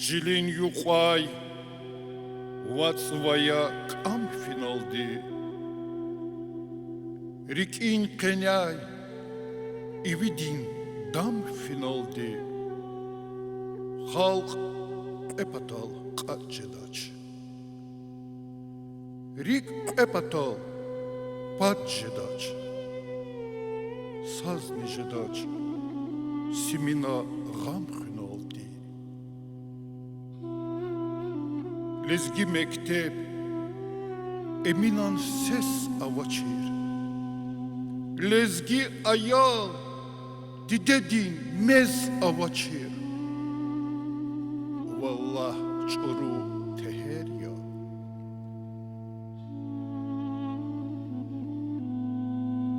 Жилин юқай вацвая кам финалди Рикин кеняй ивидин дам финалди Халк эпатал қатжедач Рик эпатал паджедач Сазнижедач Симина гам финалди Lezgi mektep eminan ses avaçır Lezgi ayal didedin mez avaçır Vallah çoru teher ya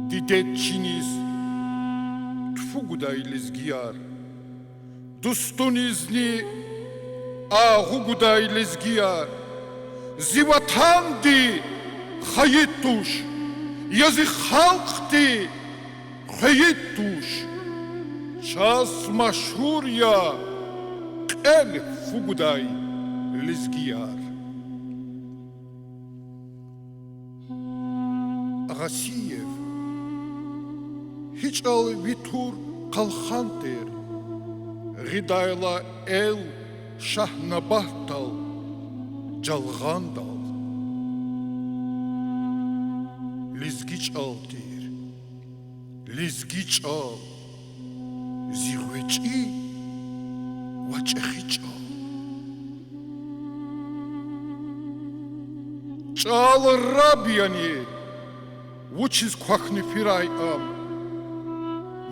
Didetçiniz tfuguday lezgiyar Dustun izni Ağuguday lezgiyar Zivatandi hayituş Yazı halkti hayituş Çaz maşhur ya El fuguday lezgiyar Ağasiyev Hiç al vitur kalxantir Gidayla el Şahnabahtal, Calğandal Lizgiç al deyir Lizgiç al Zirveçi Vaçexiç al Çal Rabyani Vuçiz kwakni firay am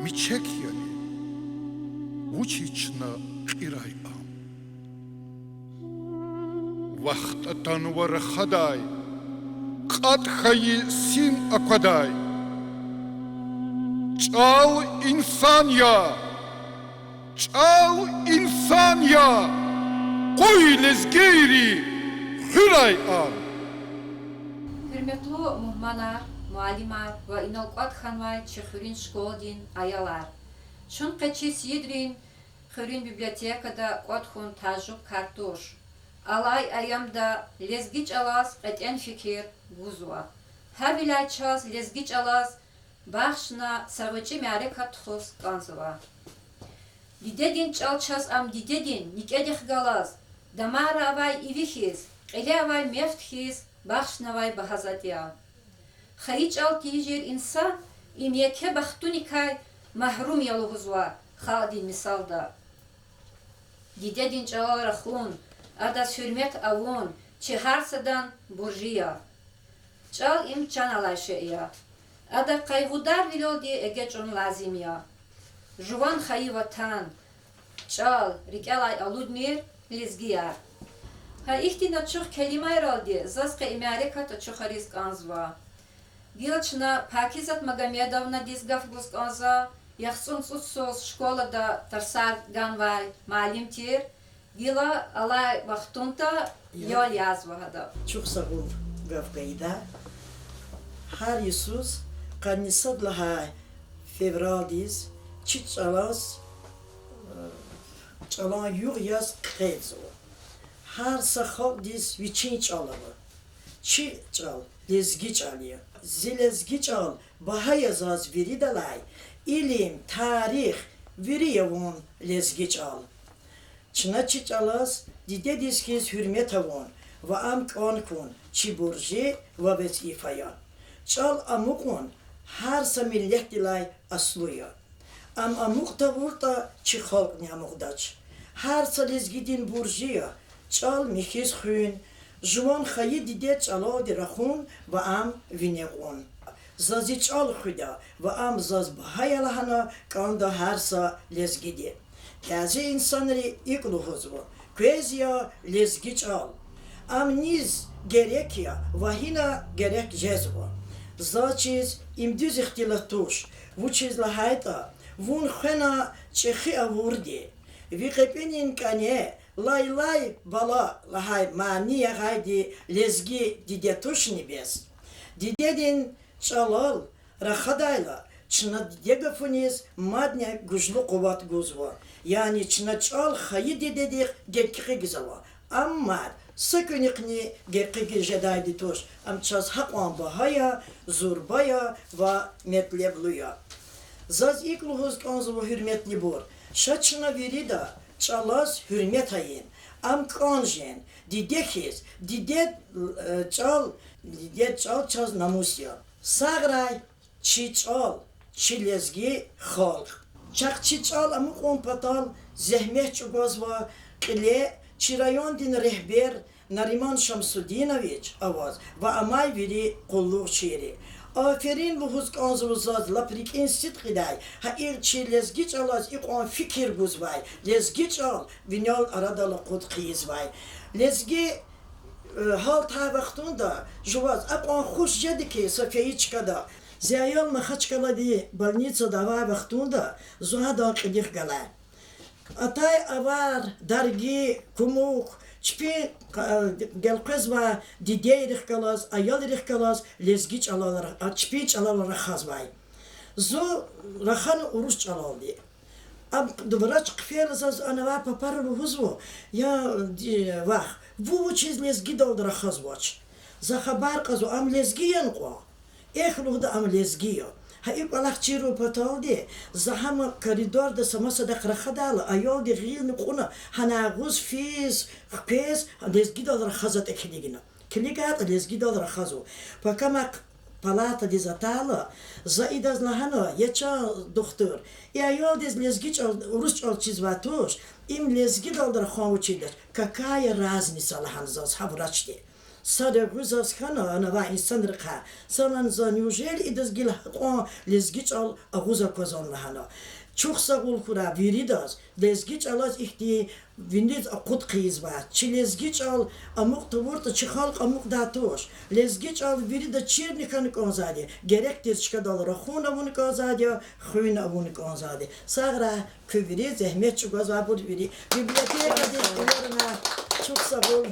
Miçek yani Vuçiçna firay am Вахтатан варахадай, катхаи сим акадай. Чал инсан я, кой лезгейри хюрай ан. Hürmetli muhmanar, muallimar ve inalqat xanvay çexürin şkoldin ayalar. Çun qaçis yedrin xürin bibliotekada qatxun tajub kartuş. Alay ayamda lezgiç alaz qat'en fikir guzwa. Havilay çaz lezgiç alaz baxşna sarvıcı mare katxus qanzwa. Didedin çal çaz am didedin nikedix galaz. Damara avay ivixiz, qile avay meftxiz, baxşna vay bahazatya. Xayiç al tijir insan imyeke baxtunikay mahrum yalı huzwa. Xadin misalda. Didedin çal raxun Adas hürmet avun, çiharsadan burjiya. Çal imçan alaşeya. Ada kaygudar vilodi egeç on lazim ya. Juvan xayi vatan. Çal rikalay aludmir lizgiyar. Ha ihtina çok kelimay raldi, zaska imare kata çok risk anzva. Gilçna Pakizat Magomedovna dizgaf gusk anza, yaxsun tutsos şkolada tarsar ganvay malim tir. Gila alay vaktunta yol yazvahada. Çok sağ ol Gavgayda. Her Yusuz kannisad laha fevraldiz çit çalan yuh yaz khezo. Her sakhal diz viçin çalava. Çi çal lezgi çalya. Zilezgi çal baha yazaz veri dalay. İlim, tarih veri yavun lezgi çal. Çına çiç alaz, dide dizkiz hürmet avon, ve am kan kun, çi burji ve vezifaya. Çal amukun, her sa millet dilay asluya. Am amuk da vurda çi halk nyamukdaç. Her sa lezgidin burjiya, çal mihiz hün, juvan xayi dide çala dirahun ve am vinegun. Zazi çal xuda ve am zaz bahayalahana kanda her sa lezgidi. Taze insanları ikluhuz bu. Kvezya lezgiç al. Amniz gerek ya, vahina gerek cezbu. Zaçiz imdüz ihtilatuş. Vuçiz lahayta. Vun xena çehi avurdi. Vikepenin kane lay bala lahay maniye haydi lezgi didetuş nibes. Didedin çalal rahadayla çına degafuniz madne güçlü kuvvet guzva. Yani çına çal hayı dedik gekki gizava. Amma sakınikni gekki jedaydi toş. Am çaz hakwan bahaya, zurbaya ve metlebluya. Zaz ilk luhuz kanzıva hürmetli bor. Şaçına veri da çalaz hürmet ayın. Am kanjen, didekiz, didet çal çaz namusya. Sağray, çiçal, çilezgi halk. Çak çiçal amı kompatal, zehmet çubazva, ile çirayon din rehber, Nariman Şamsudinoviç avaz ve amay veri kulluk şiiri. Aferin luhuz kanzıvızaz laprik instit giday. Ha ilçi lezgiç alaz ikon fikir guzvay. Lezgiç al vinyal aradalı kudkiyiz vay. Lezgi hal ta vaktunda juvaz akon hoş jedi Sofya'yı çıkada. Ziyayal mahaçkala di balnica dava vaktunda zuhada kıdih gala. Atay avar dargi kumuk çpi gelkez ve didye irihkalaz, ayal irihkalaz, lezgiç alalar, çpiç alalar khazvay. Zo rahan uruş çalaldı. Ab duvaraç kıfiyel zaz anava paparı huzvu. Ya vah, bu çiz lezgi doldu khazvaç. Za haber qazo am lezgiyen qo. Ehluda am lezgiyo. Ha ilk alak çiru pataldı. Zahama koridorda samasada krakadalı. Ayol de rilni kuna. Hana guz fiz, pes, lezgi dolar khazat ekiligina. Kiligat lezgi dolar khazo. Pakamak palata dizatala. Zaidaz lahana yeça doktor. Ayol de lezgi urus al çizvatoş. Im lezgi dolar khavuçiler. Kakaya raznica lahan zaz havraçti. Sada guzas kana ana va insan rqa sanan za neужели idas gil qon lezgiç al aguza kozan lahana çok sağol kura viridas lezgiç alas ihti vindiz aqut qiz va çilezgiç al amuk tvorta çixal amuk datoş lezgiç al virida çirnikan konzadi gerektir çıkadal rakhuna bunu konzadi khuna bunu konzadi sagra küviri zehmet çugaz va bu viri biblioteka de çok sağ ol.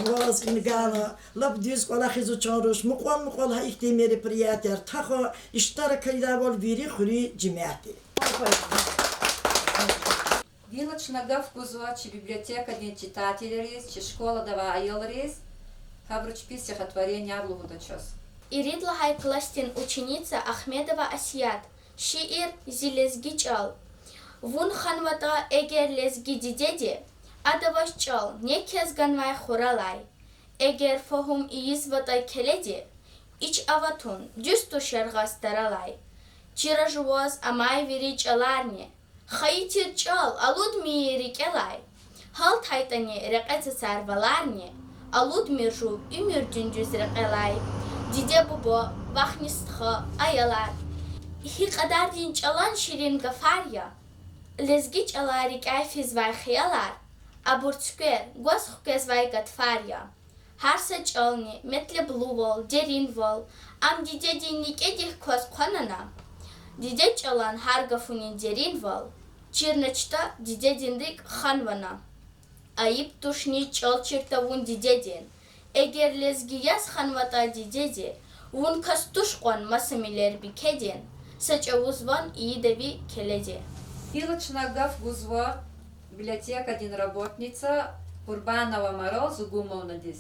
Boğaz ingana. Lab düz kola xizu çağırış. Muqal ha ihtimeri priyater. Taha iştara kayda bol viri xuri cimiyati. Вилочна гав гузва, чи библиотека дни читателерис, чи школа дава айолрис, хабруч пис стихотворение Аблугудачос. Иридла Хайкластин ученица Ахмедова Асият. Шиир зилезги чал. Вун ханвата эгер лезги дидеди, адаваш чал, не кезганвай хуралай. Эгер фохум ииз ватай келеди, ич аватун, дюсту шергас даралай. Чиражуаз амай вири чаларни. Хайитир чал, алуд мири келай. Хал тайтани рекецы сарваларни. Алуд миржу умир дүндюз рекелай. Диде бубо, вахнистха, аялар. Ихи қадар дин чалан ширин гафаря. Лезги чалари кайфиз вай хиялар. Абурцкер, гос хукез вай гатфаря. Харса чални, метле блувол, дерин вол. Ам диде динник эдих кос қонана. Диде чалан харгафунин дерин вол. Чирнычта диде диндик ханвана. Айып тушни чал чиртавун дидедин. Эгер лезги яс ханвата дидеди, вун кастушкон масамилер бикедин. Сачавузван иидави келеди. Вилочна гав гузва, библиотека дин работница, Курбанова Марол Зугумовна дис.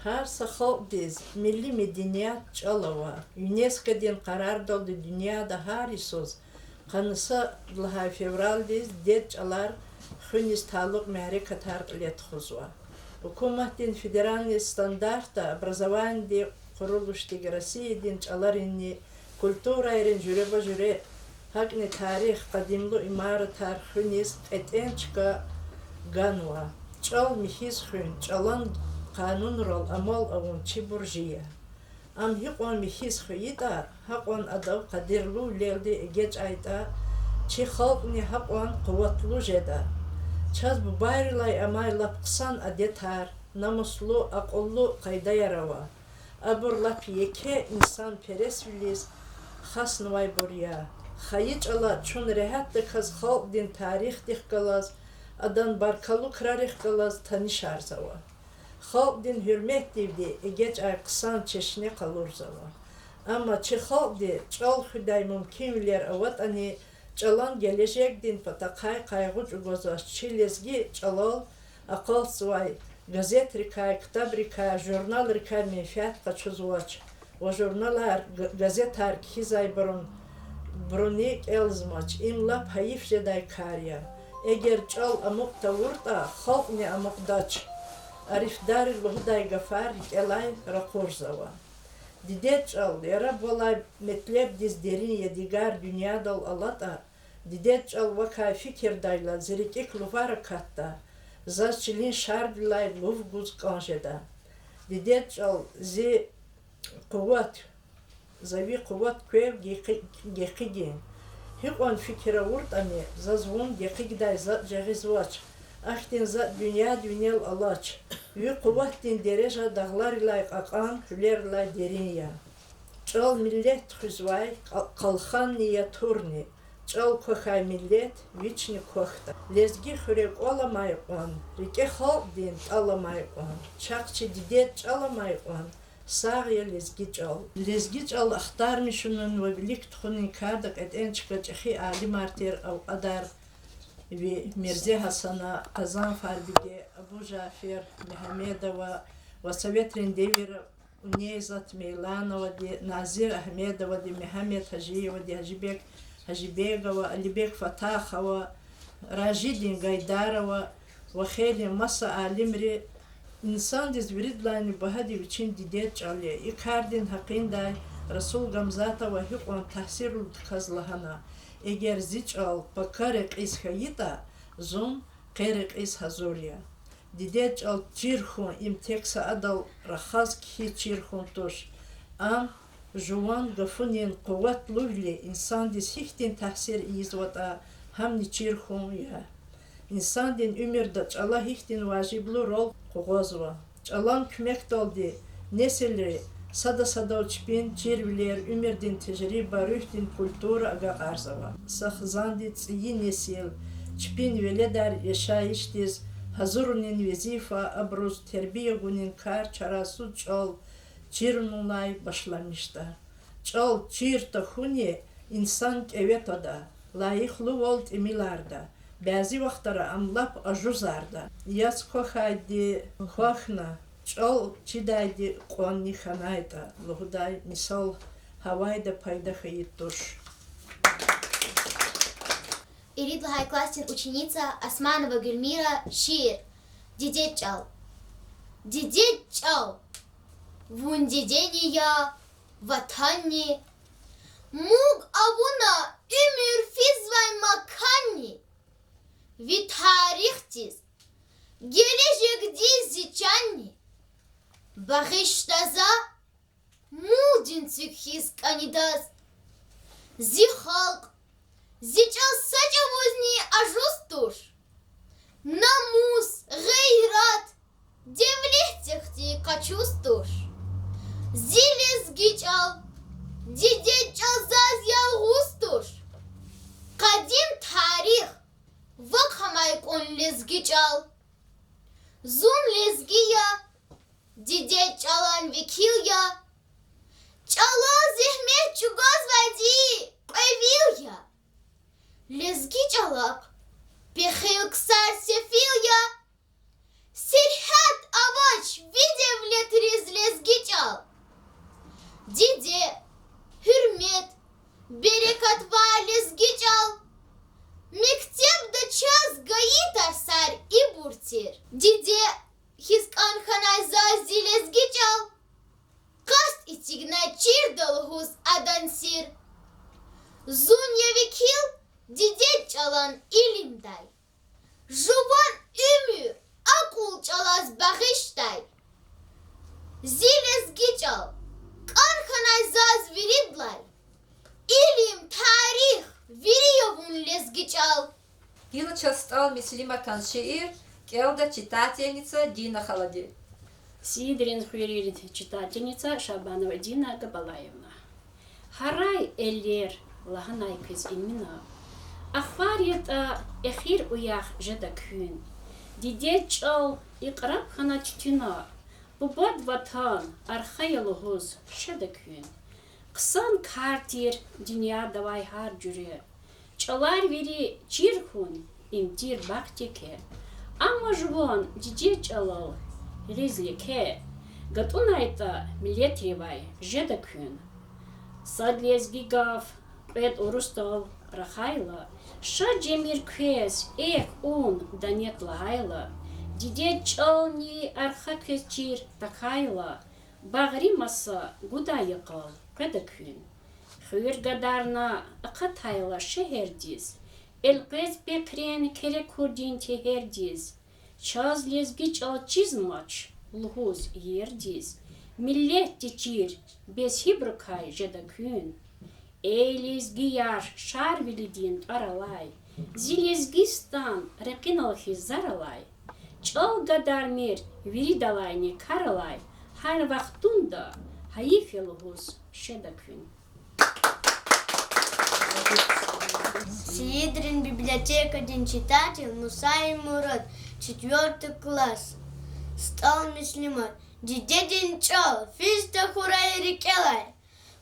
Her sakal diz, milli medeniyet çalava, UNESCO din karar doldu dünyada harisoz, kanısa laha fevral diz, det çalar, hünis taluk mehri katar let khuzwa. Hukumatin federalni standarta, образование di kuruluştigi Россия din çalar inni, kultura erin jüreba jüre, hakni tarih, kadimlu imaratar, hünis eten çıka ganwa. Çal mihiz hün, çalan kanun rol amal avun çiburjiya. Am hiqon mihiz khuyida, haqon adav qadirlu lelde geç ayda, çi halqni haqon quvvatlu jeda. Çaz bu bayrilay amay lapqsan adetar, namuslu aqollu qayda yarava. Abur lap yeke insan peresvilis, khas nvay burya. Xayiç ala çun rehat de kaz halq din tarih dihkalaz, adan barkalu krarih kalaz tanış arzava. Halk din hürmet divdi, geç ay kısan çeşne kalur zava. Ama çıhaldi çal hüday mümkünler avat ani çalan gelecek din patakay kaygıç ugozaş çilezgi çalal akal svay gazet rikay, kitap rikay, jurnal rikay menfiat kaçuzuvaç. O jurnalar gazet har kizay Brunik elzmaç imlap hayif jeday karya. Eğer çal amuk tavurta halk ne amuk daç. Arifdar luhday gafar elay rakurzava. Didet çal yara bolay metleb diz derin yedigar dünya dal alata. Didet çal vakay fikir dayla zirikik luvara katta. Zaçilin şardilay luv guz kanjeda. Didet çal zi kuvat Zavi kuvat köv gekigin. Hik on fikre vurt ani zazvun gekigday zat jagizvaç. Ahtin zat dünyal alaç. Ve kuvat din dereja dağlar ilay akan hüler ilay derin ya. Çal millet hüzvay kalxan niye turni. Çal kokay millet viçni kokta. Lezgi hürek olamay on. Rike halk din alamay on. Çakçı didet alamay on. Sağya lezgi çal. Lezgi çal aktarmışının ve bilik tuhunin kardak eten çıkacakı Ali Martir Adar ve Mirze Hasan'a Kazan Farbige Abu Jafer Mehmedova ve Sovetrin Devir Uneyzat Meylanova de Nazir Ahmedova de Mehmet Hacıyeva de Hacibegova Alibek Fatahova Rajidin Gaydarova ve Kheli Masa Alimri İnsan dizviridlani bahadi için didet çalıya. İkardin hakkında Resul Gamzata ve hükman tahsirul kazlahana. Eğer ziç al bakarek is hayita zon kerek is hazorya. Didet çal çirhun imteksa adal rahaz ki çirhun toş. Am juvan gafunin kuvvet luvli insan diz hiktin tahsir izvata hamni çirhun ya. İnsan din ümirde çala hiktin vaciblu rol koğazva. Çalan kümek doldi. Nesilleri sada uçpin çirviler ümirdin tecrübe rühtin kultura aga arzava. Sahzandi tsiyi nesil çpin veledar yaşayış diz hazurunin vezifa abruz terbiye gunin kar çarasu çal çirnulay başlamışta. Çal çir tahuni insan evet oda layıklı volt emilarda. Bazı vaxtlara amlap ajuzarda. Yaz kohaydi hoxna. Çal çidaydi qonni xanayda. Luhday misal havayda payda hayittuş. Иридла Хайкластин ученица Османова Гульмира шиир. Дидет чал. Дидет чал. Вун дидения ватанни. Муг авуна умир физвай маканни. Ви tarihtiz. Gelecek dizicani. Bahiştaza mudin his kanidas. Zi halk сейчас сача возни ажустуш. Намус, гейрат, девлехтехти качустуш. Зилес гичал, дидечал зазял густуш. Кадим тарих, вакхамай кон лезгичал. Зун лезгия, дидечалан викилya. Чала зехмет чугаз вади, кайвилya. Лезги çalap, pehil kısar sefilya, serhat avaç videvletriz lezgi çal. Dide, hürmet, berekat var lezgi çal. Mektepde çaz gayit arsar iburtir. Dide, hiskan hanay zazi lezgi çal. Kast itigna çirdalhuz adansir. Zunya vekil, Didet çalan ilimday. Juvan ümür, akul çalaz bağıştay. Zilez giçal, karhanay zaz viridlay. İlim, tarih, viriyovun lez giçal. Илыча стал Мислиматан шиир, келда читательница Дина Халади. Сидрин Хюририт, читательница Шабанова Дина Габалаевна. Харай эллер, лаганай кыз имена. Ахварiyet ehir uyah jedakün. Didet çal iqrab xana çtuna. Bubad vatan arxayaluhuz şedakün. Kısan kartir dünya davay har cüre. Çalar veri çirhun imtir baktike. Ama jubon cici çalal rizlike. Gatunayta millet rivay jedakün. Sadlezgi gaf ped orustal rachayla. Ша джемир квез эх он данет лайла. Диде чални архакез чир такайла. Багри маса гуда якал кадакün. Хүйр гадарна акатайла шехердиз. El kez bekren kere kurdin teherdiz. Çaz lezgi çal çizmaç. Lhuz yerdiz. Millet tiçir bez hibrkay jedakün. Eylezgi yar şar vilidin aralay. Zilezgistan rekinalhi zaralay. Çal gadarmir viridalayni karalay. Her vaktunda hayıfelhuz şedakün. Сиедрин библиотека один читатель Мусай Мурат, 4 класс. Стал мислимат. Дидедин чал, физда хурай рикелай.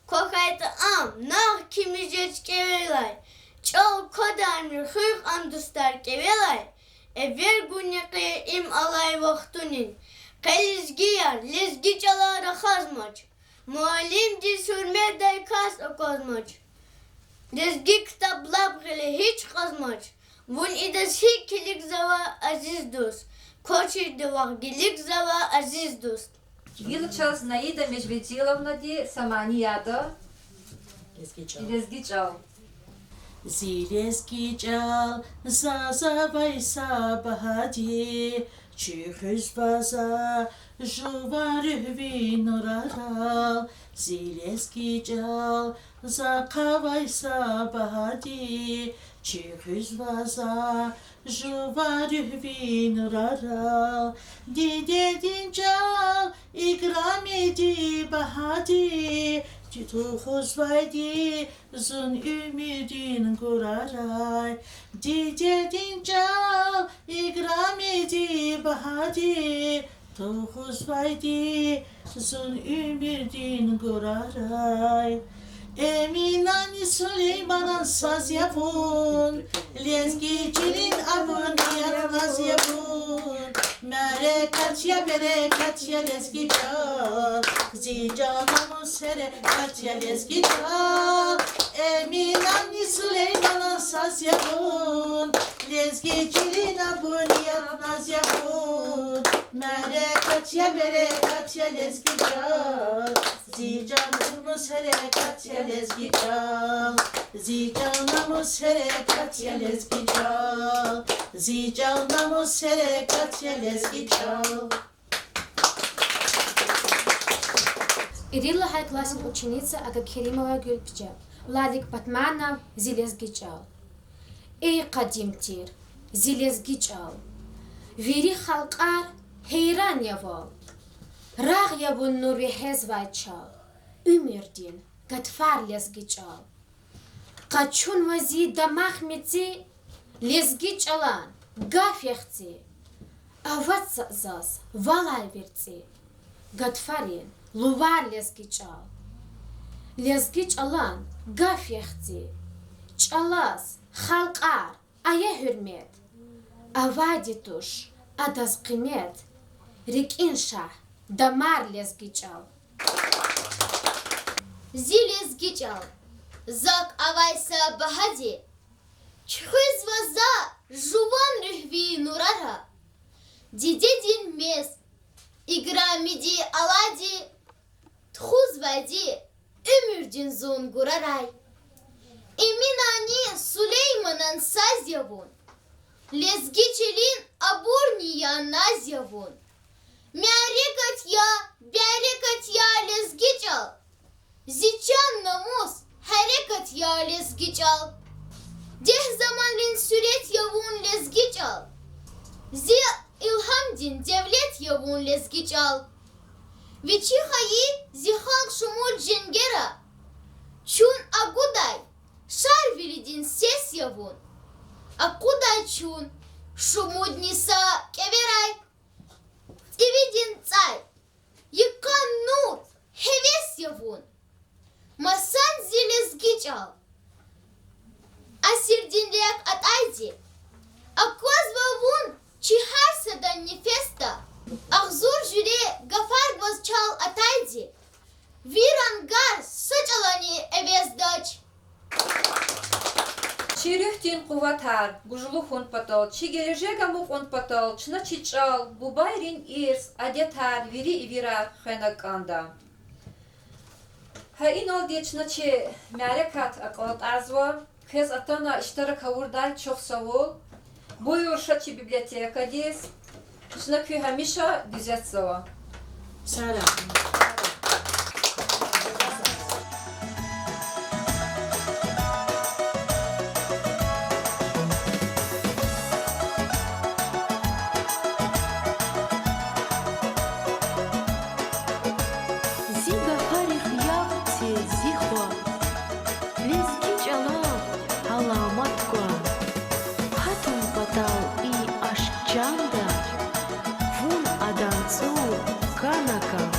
Кохайта ам, нах кимижеч кевелай. Чал кодармир хых андустар кевелай. Evvel günyakı im alay vaktunin. Kalizgiyar, lezgi çalara khazmaç. Muallim di sürmeday kas okozmaç. Lezgi kitaplar bile hiç kazmaç. Bun ides hikilik zava aziz dost. Koçirdi vakgilik zava aziz dost. Вилчал Наида Межведиловна ди Саманияда Лезги чал. Zilezgi çal, zaza baysa bahaди, çühüz baza, juvar hüvi nuraral. Zilezgi çal, zaka baysa bahaди, çühüz baza, juvar hüvi nuraral. Didedin çal, ikram edi bahaди, Tuhuz vaydi zun ümidin kuraray. Didedin çal ikram edi bahadi. Tuhuz vaydi zun ümidin kuraray. Eminani Süleyman'ın saz yapın. Lezgicinin aboniyat naz yapın. Merekat ya berekat ya lezgi çal. Zicanamı serekat ya lezgi çal. Eminani Süleyman'ın saz yapın. Lezgicinin aboniyat naz yapın. Merekat ya berekat ya lezgi çal. Zicanamı serekat ya lezgi çal. Zicanamı serekat ya lezgi çal. Zicanamı serekat ya lezgi çal. Ирилла хай-классин ученица Агакеримова Гюльпча, Владик Батманов, Зилезгичал. Эй, Кадимтир, Зилезгичал. Вери халкар, хейран явал. Раг явун нури хезвайчал. Умирдин, Гатфар лезгичал. Качун вази дамах меци, лезгичалан, гафехци. Аватса зас, валай верци. Гатфарин, Luvar lezgi çal. Lezgi çalan gaf yexti. Çalas, halqar, aya hürmet. Avadi tuş, adaz kıymet. Rikin şah, damar lezgi çal. Zilezgi çal. Zak avaysa bahadi. Çhüz vaza juvan rühvi nurara. Didedin mes. İgramidi aladi. Txuz vadi. Ömürdin zon guraray. Eminani Süleyman'ın saz yavun. Lezgiçelin aburniya naz yavun. Мяреkat ya, berekat ya lezgiçal. Ziçan namus, harekat ya lezgiçal. Deh zamanlin süret yavun lezgiçal. İlhamdin devlet yavun lezgiçal. Veçi hayi zihal şumul jengera. Çun aguday, şar vilidin ses yavun. Akuday çun, şumudnisa keveray. Ividin tsay, yıkan nur, heves yavun. Mas vatar, gujulu hun patal, çi gelecek amuk on patal, çına çiçal, bu bayrin irs, adetar, viri ivira, xenakanda. Ha in ol diye çına çi merekat akalat azva, kez atana iştarak havurday çok savul, bu yorşa çi biblioteka diz, çına köy hamişa düzet zava. Selam. Ziga harih yapti zihwa, lezgi çalab halamat kwa, hatun patal i aşcanda, vun adansu kanaka.